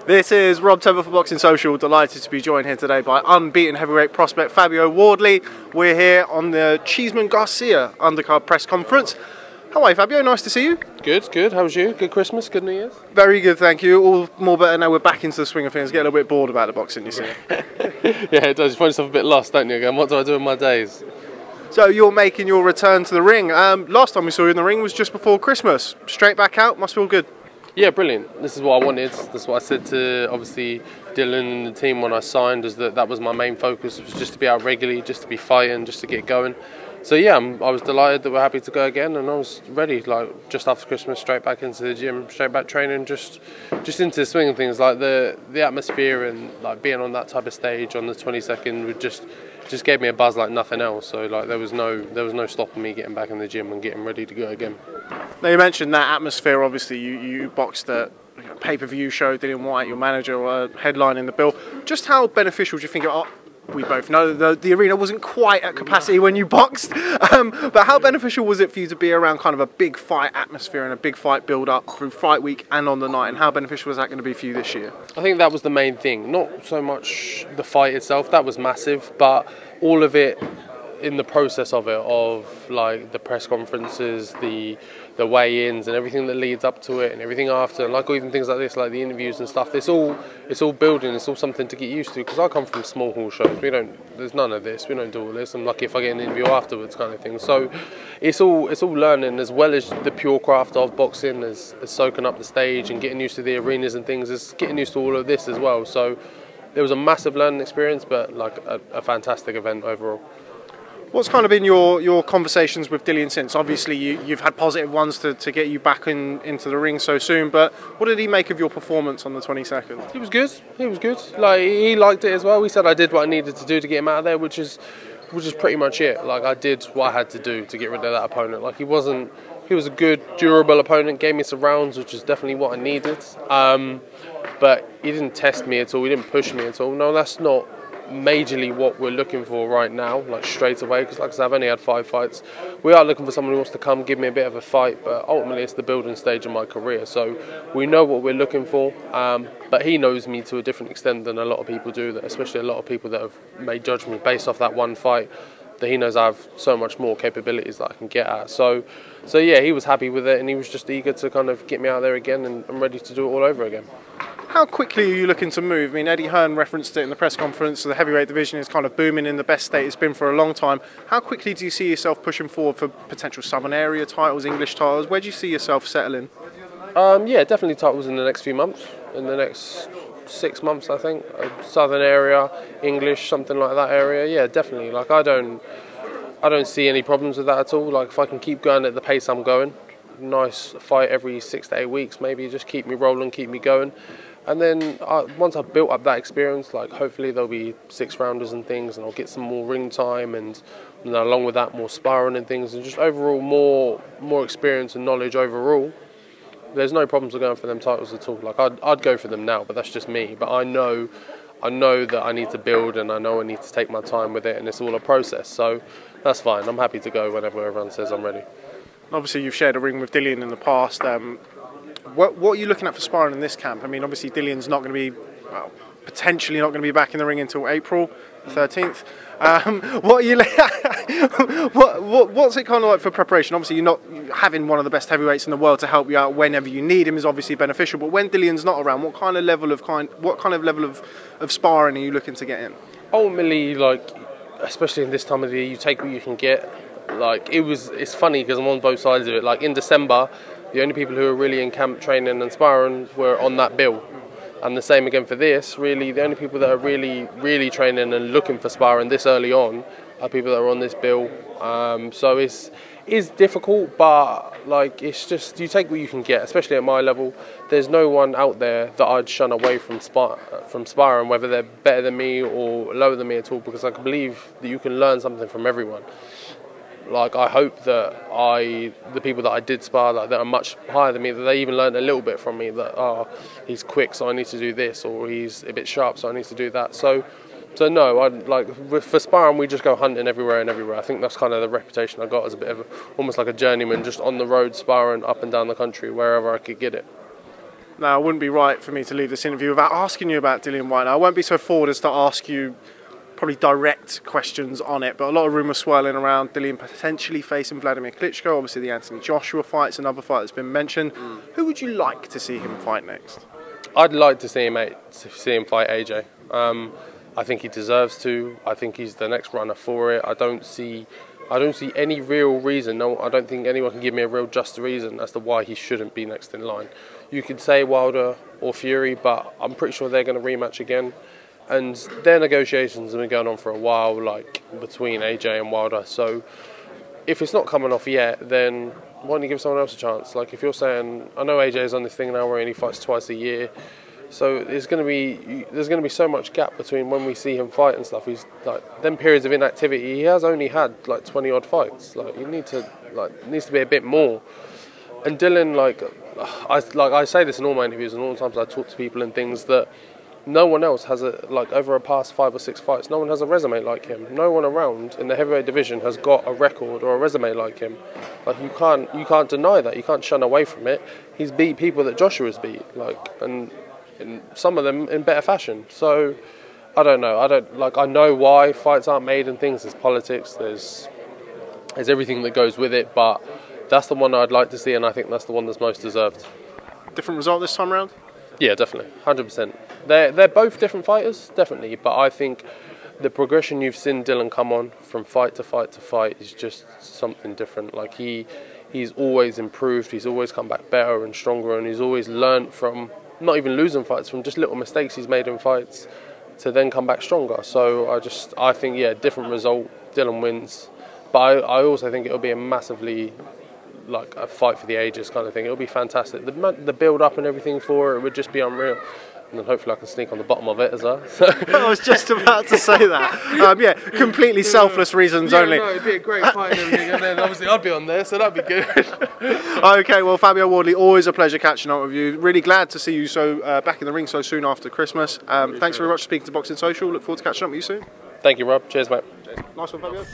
This is Rob Tebbutt for Boxing Social. Delighted to be joined here today by unbeaten heavyweight prospect Fabio Wardley. We're here on the Cheeseman Garcia undercard press conference. How are you, Fabio? Nice to see you. Good, good. How was you? Good Christmas, good New Year's? Very good, thank you. All more better now we're back into the swing of things. Get a little bit bored about the boxing, you see. Yeah, it does. You find yourself a bit lost, don't you? Again, what do I do in my days? So you're making your return to the ring. Last time we saw you in the ring was just before Christmas. Straight back out, must feel good. Yeah, brilliant. This is what I wanted. This is what I said to, obviously, Dylan and the team when I signed, is that was my main focus, was just to be out regularly, just to be fighting, just to get going. So yeah, I was delighted that we're happy to go again, and I was ready, like, just after Christmas, straight back into the gym, straight back training, just into the swing of things. Like the atmosphere and like being on that type of stage on the 22nd would just gave me a buzz like nothing else. So like there was no stopping me getting back in the gym and getting ready to go again. Now you mentioned that atmosphere. Obviously, you boxed at pay-per-view show, Aj-Whyte, your manager, headlining the bill. Just how beneficial do you think we both know the arena wasn't quite at capacity when you boxed, but how beneficial was it for you to be around kind of a big fight atmosphere and a big fight build-up through fight week and on the night, and how beneficial was that going to be for you this year? I think that was the main thing, not so much the fight itself, that was massive, but all of it in the process of it, of like the press conferences, the weigh-ins and everything that leads up to it and everything after, and like even things like this, like the interviews and stuff, it's all building, it's all something to get used to, because I come from small hall shows, there's none of this, we don't do all this. I'm lucky if I get an interview afterwards kind of thing. So it's all learning, as well as the pure craft of boxing, as soaking up the stage and getting used to the arenas and things, is getting used to all of this as well. So it was a massive learning experience, but like a fantastic event overall. What's kind of been your conversations with Dillian since? Obviously, you've had positive ones to get you back into the ring so soon, but what did he make of your performance on the 22nd? He was good. He was good. Like, he liked it as well. He said I did what I needed to do to get him out of there, which is pretty much it. Like, I did what I had to do to get rid of that opponent. Like, he was a good, durable opponent. Gave me some rounds, which is definitely what I needed. But he didn't test me at all. He didn't push me at all. No, that's not majorly what we're looking for right now, like straight away, because like I said, I've only had 5 fights. We are looking for someone who wants to come give me a bit of a fight, but ultimately it's the building stage of my career, so we know what we're looking for, but he knows me to a different extent than a lot of people do, especially a lot of people that have made judgment based off that one fight, that he knows I have so much more capabilities that I can get at. So yeah, he was happy with it, and he was just eager to kind of get me out there again, and I'm ready to do it all over again. How quickly are you looking to move? I mean, Eddie Hearn referenced it in the press conference. The heavyweight division is kind of booming in the best state it's been for a long time. How quickly do you see yourself pushing forward for potential Southern area titles, English titles? Where do you see yourself settling? Yeah, definitely titles in the next few months. In the next 6 months, I think. Southern area, English, something like that area. Yeah, definitely. Like I don't see any problems with that at all. Like if I can keep going at the pace I'm going, nice fight every 6 to 8 weeks, maybe just keep me rolling, keep me going. And then once I've built up that experience, like hopefully there'll be 6-rounders and things, and I'll get some more ring time, and along with that more sparring and things, and just overall more experience and knowledge overall. There's no problems with going for them titles at all. Like I'd go for them now, but that's just me. But I know that I need to build, and I know I need to take my time with it, and it's all a process. So that's fine. I'm happy to go whenever everyone says I'm ready. Obviously, you've shared a ring with Dillian in the past. What are you looking at for sparring in this camp? I mean, obviously Dillian's not going to be, well, potentially not going to be back in the ring until April the 13th. What's it kind of like for preparation? Obviously, you're not having one of the best heavyweights in the world to help you out whenever you need him is obviously beneficial. But when Dillian's not around, what kind of level of sparring are you looking to get in? Ultimately, like, especially in this time of the year, you take what you can get. Like it's funny because I'm on both sides of it. Like in December, the only people who are really in camp training and sparring were on that bill, and the same again for this. Really, the only people that are really training and looking for sparring this early on are people that are on this bill. So it's difficult, but like it's just you take what you can get. Especially at my level, there's no one out there that I'd shun away from sparring, whether they're better than me or lower than me at all, because I can believe that you can learn something from everyone. Like I hope that the people that I did spar that are much higher than me, that they even learned a little bit from me, that he's quick so I need to do this, or he's a bit sharp so I need to do that. So no, for sparring we just go hunting everywhere and everywhere. I think that's kind of the reputation I got as a bit of almost like a journeyman, just on the road sparring up and down the country wherever I could get it. Now, it wouldn't be right for me to leave this interview without asking you about Dillian Whyte. Now, I won't be so forward as to ask you probably direct questions on it, but a lot of rumours swirling around Dillian potentially facing Vladimir Klitschko. Obviously, the Anthony Joshua fight's another fight that's been mentioned. Who would you like to see him fight next? I'd like to see him fight AJ. I think he deserves to. I think he's the next runner for it. I don't see any real reason. No, I don't think anyone can give me a real just reason as to why he shouldn't be next in line. You could say Wilder or Fury, but I'm pretty sure they're going to rematch again. And their negotiations have been going on for a while, like between AJ and Wilder. So if it's not coming off yet, then why don't you give someone else a chance? Like if you're saying, I know AJ's on this thing now where he only fights twice a year. So there's going to be so much gap between when we see him fight and stuff. He's like them periods of inactivity. He has only had like 20 odd fights. Like you need to needs to be a bit more. And Dillian, I say this in all my interviews and all the times I talk to people and things, that no one else has over a past 5 or 6 fights. No one has a resume like him. No one around in the heavyweight division has got a record or a resume like him. Like you can't deny that. You can't shun away from it. He's beat people that Joshua's beat. And some of them in better fashion. So I don't know. I know why fights aren't made and things. There's politics. There's everything that goes with it. But that's the one I'd like to see, and I think that's the one that's most deserved. Different result this time around? Yeah, definitely, 100%. They're both different fighters, definitely. But I think the progression you've seen Dillian come on from fight to fight to fight is just something different. Like he's always improved. He's always come back better and stronger, and he's always learned from not even losing fights, from just little mistakes he's made in fights to then come back stronger. So I think, yeah, different result, Dillian wins. But I also think it'll be a massively, like a fight for the ages kind of thing. It'll be fantastic. The build up and everything for it would just be unreal. And then hopefully I can sneak on the bottom of it as well. I was just about to say that. Yeah, completely selfless reasons only. No, it'd be a great fight and everything, and then obviously I'd be on there, so that'd be good. Okay, well, Fabio Wardley, always a pleasure catching up with you. Really glad to see you back in the ring so soon after Christmas. Thanks very much for speaking to Boxing Social. Look forward to catching up with you soon. Thank you, Rob. Cheers, mate. Nice one, Fabio.